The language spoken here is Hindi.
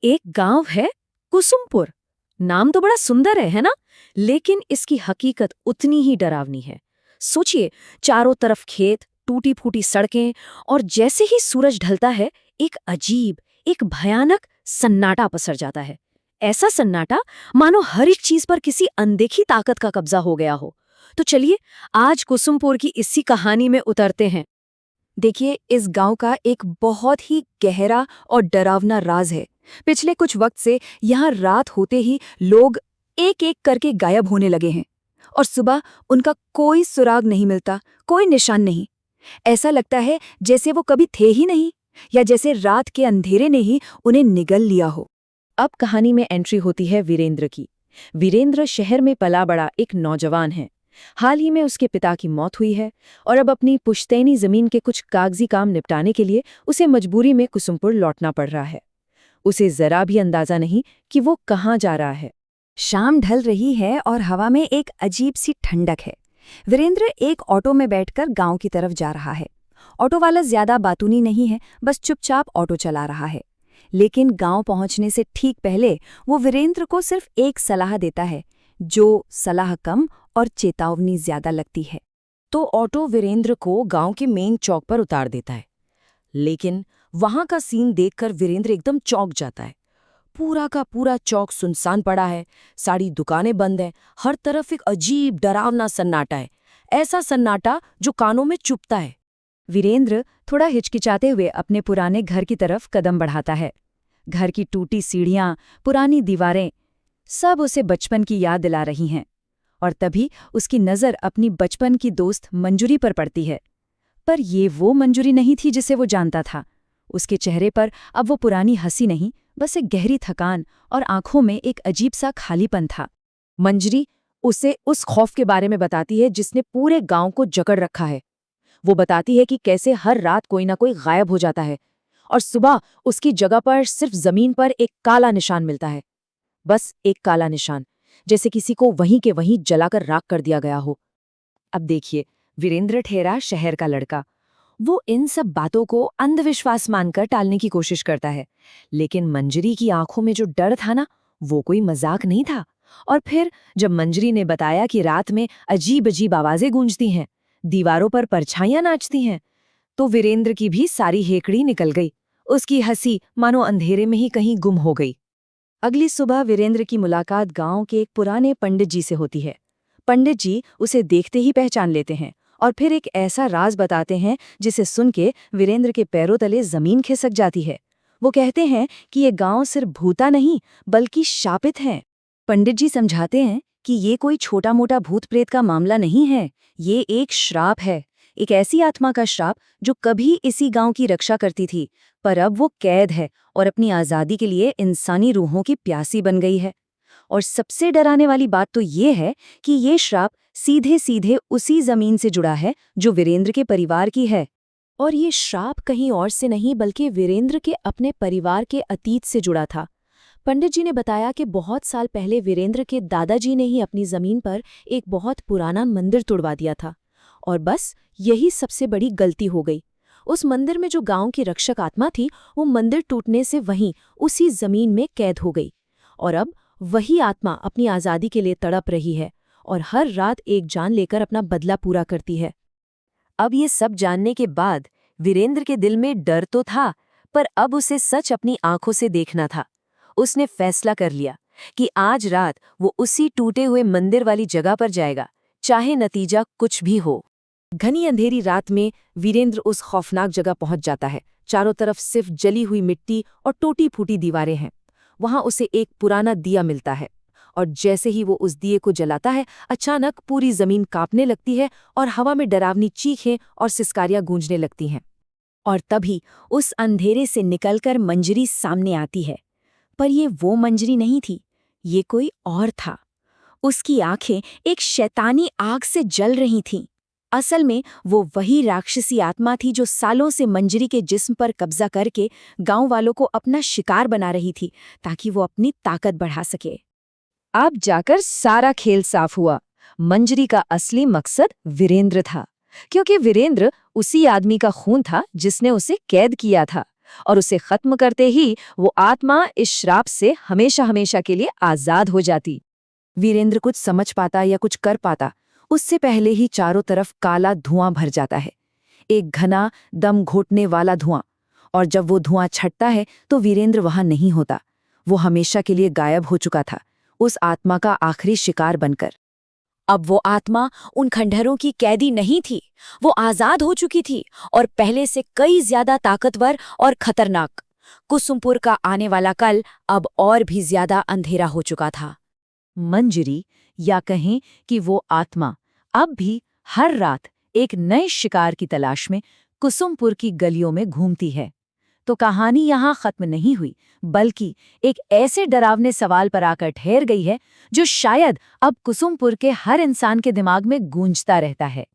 एक गांव है कुसुमपुर। नाम तो बड़ा सुंदर है ना? लेकिन इसकी हकीकत उतनी ही डरावनी है। सोचिए, चारों तरफ खेत, टूटी फूटी सड़कें, और जैसे ही सूरज ढलता है एक अजीब, एक भयानक सन्नाटा पसर जाता है। ऐसा सन्नाटा मानो हर एक चीज पर किसी अनदेखी ताकत का कब्जा हो गया हो। तो चलिए आज कुसुमपुर की इसी कहानी में उतरते हैं। देखिए, इस गांव का एक बहुत ही गहरा और डरावना राज है। पिछले कुछ वक्त से यहाँ रात होते ही लोग एक एक करके गायब होने लगे हैं और सुबह उनका कोई सुराग नहीं मिलता, कोई निशान नहीं। ऐसा लगता है जैसे वो कभी थे ही नहीं, या जैसे रात के अंधेरे ने ही उन्हें निगल लिया हो। अब कहानी में एंट्री होती है वीरेंद्र की। वीरेंद्र शहर में पला बड़ा एक नौजवान है। हाल ही में उसके पिता की मौत हुई है और अब अपनी पुश्तैनी जमीन के कुछ कागजी काम निपटाने के लिए उसे मजबूरी में कुसुमपुर लौटना पड़ रहा है। उसे जरा भी अंदाजा नहीं कि वो कहाँ जा रहा है। शाम ढल रही है और हवा में एक अजीब सी ठंडक है। वीरेंद्र एक ऑटो में बैठकर गांव की तरफ जा रहा है। ऑटो वाला ज्यादा बातूनी नहीं है, बस चुपचाप ऑटो चला रहा है। लेकिन गांव पहुंचने से ठीक पहले वो वीरेंद्र को सिर्फ एक सलाह देता है, जो सलाह कम और चेतावनी ज्यादा लगती है। तो ऑटो वीरेंद्र को गांव के मेन चौक पर उतार देता है। लेकिन वहां का सीन देखकर वीरेंद्र एकदम चौंक जाता है। पूरा का पूरा चौक सुनसान पड़ा है, सारी दुकानें बंद हैं, हर तरफ एक अजीब डरावना सन्नाटा है। ऐसा सन्नाटा जो कानों में चुभता है। वीरेंद्र थोड़ा हिचकिचाते हुए अपने पुराने घर की तरफ कदम बढ़ाता है। घर की टूटी सीढ़ियां, पुरानी दीवारें, सब उसे बचपन की याद दिला रही हैं। और तभी उसकी नज़र अपनी बचपन की दोस्त मंजूरी पर पड़ती है। पर ये वो मंजूरी नहीं थी जिसे वो जानता था। उसके चेहरे पर अब वो पुरानी हंसी नहीं, बस एक गहरी थकान और आंखों में एक अजीब सा खालीपन था। मंजरी उसे उस खौफ के बारे में बताती है जिसने पूरे गांव को जकड़ रखा है। वो बताती है कि कैसे हर रात कोई ना कोई गायब हो जाता है और सुबह उसकी जगह पर सिर्फ जमीन पर एक काला निशान मिलता है। बस एक काला निशान, जैसे किसी को वहीं के वहीं जलाकर राख कर दिया गया हो। अब देखिए, वीरेंद्र ठहरा शहर का लड़का। वो इन सब बातों को अंधविश्वास मानकर टालने की कोशिश करता है, लेकिन मंजरी की आंखों में जो डर था ना, वो कोई मजाक नहीं था। और फिर जब मंजरी ने बताया कि रात में अजीब अजीब आवाजें गूंजती हैं, दीवारों पर परछाइयां नाचती हैं, तो वीरेंद्र की भी सारी हेकड़ी निकल गई। उसकी हंसी मानो अंधेरे में ही कहीं गुम हो गई। अगली सुबह वीरेंद्र की मुलाकात गांव के एक पुराने पंडित जी से होती है। पंडित जी उसे देखते ही पहचान लेते हैं और फिर एक ऐसा राज बताते हैं जिसे सुन के वीरेंद्र के पैरों तले जमीन खिसक जाती है। वो कहते हैं कि ये गांव सिर्फ भूता नहीं बल्कि शापित है। पंडित जी समझाते हैं कि ये कोई छोटा मोटा भूत प्रेत का मामला नहीं है, ये एक श्राप है, एक ऐसी आत्मा का श्राप जो कभी इसी गांव की रक्षा करती थी, पर अब वो कैद है और अपनी आज़ादी के लिए इंसानी रूहों की प्यासी बन गई है। और सबसे डराने वाली बात तो ये है कि ये श्राप सीधे सीधे उसी जमीन से जुड़ा है जो वीरेंद्र के परिवार की है। और ये श्राप कहीं और से नहीं बल्कि वीरेंद्र के अपने परिवार के अतीत से जुड़ा था। पंडित जी ने बताया कि बहुत साल पहले वीरेंद्र के दादाजी ने ही अपनी जमीन पर एक बहुत पुराना मंदिर तुड़वा दिया था, और बस यही सबसे बड़ी गलती हो गई। उस मंदिर में जो गांव की रक्षक आत्मा थी, वो मंदिर टूटने से वहीं उसी जमीन में कैद हो गई, और अब वही आत्मा अपनी आज़ादी के लिए तड़प रही है और हर रात एक जान लेकर अपना बदला पूरा करती है। अब ये सब जानने के बाद वीरेंद्र के दिल में डर तो था, पर अब उसे सच अपनी आंखों से देखना था। उसने फैसला कर लिया कि आज रात वो उसी टूटे हुए मंदिर वाली जगह पर जाएगा, चाहे नतीजा कुछ भी हो। घनी अंधेरी रात में वीरेंद्र उस खौफनाक जगह पहुंच जाता है। चारों तरफ सिर्फ जली हुई मिट्टी और टूटी फूटी दीवारें हैं। वहां उसे एक पुराना दिया मिलता है, और जैसे ही वो उस दिए को जलाता है, अचानक पूरी जमीन कांपने लगती है और हवा में डरावनी चीखें और सिसकारियां गूंजने लगती हैं। और तभी उस अंधेरे से निकलकर मंजरी सामने आती है। पर ये वो मंजरी नहीं थी, ये कोई और था। उसकी आंखें एक शैतानी आग से जल रही थीं। असल में वो वही राक्षसी आत्मा थी जो सालों से मंजरी के जिस्म पर कब्जा करके गांव वालों को अपना शिकार बना रही थी, ताकि वो अपनी ताकत बढ़ा सके। अब जाकर सारा खेल साफ हुआ। मंजरी का असली मकसद वीरेंद्र था, क्योंकि वीरेंद्र उसी आदमी का खून था जिसने उसे कैद किया था। और उसे खत्म करते ही वो आत्मा इस श्राप से हमेशा हमेशा के लिए आजाद हो जाती। वीरेंद्र कुछ समझ पाता या कुछ कर पाता, उससे पहले ही चारों तरफ काला धुआं भर जाता है, एक घना दम घोटने वाला धुआं। और जब वो धुआं छटता है तो वीरेंद्र वहां नहीं होता। वो हमेशा के लिए गायब हो चुका था, उस आत्मा का आखिरी शिकार बनकर। अब वो आत्मा उन खंडहरों की कैदी नहीं थी, वो आजाद हो चुकी थी और पहले से कई ज्यादा ताकतवर और खतरनाक। कुसुमपुर का आने वाला कल अब और भी ज्यादा अंधेरा हो चुका था। मंजरी, या कहें कि वो आत्मा, अब भी हर रात एक नए शिकार की तलाश में कुसुमपुर की गलियों में घूमती है। तो कहानी यहाँ खत्म नहीं हुई, बल्कि एक ऐसे डरावने सवाल पर आकर ठहर गई है जो शायद अब कुसुमपुर के हर इंसान के दिमाग में गूंजता रहता है।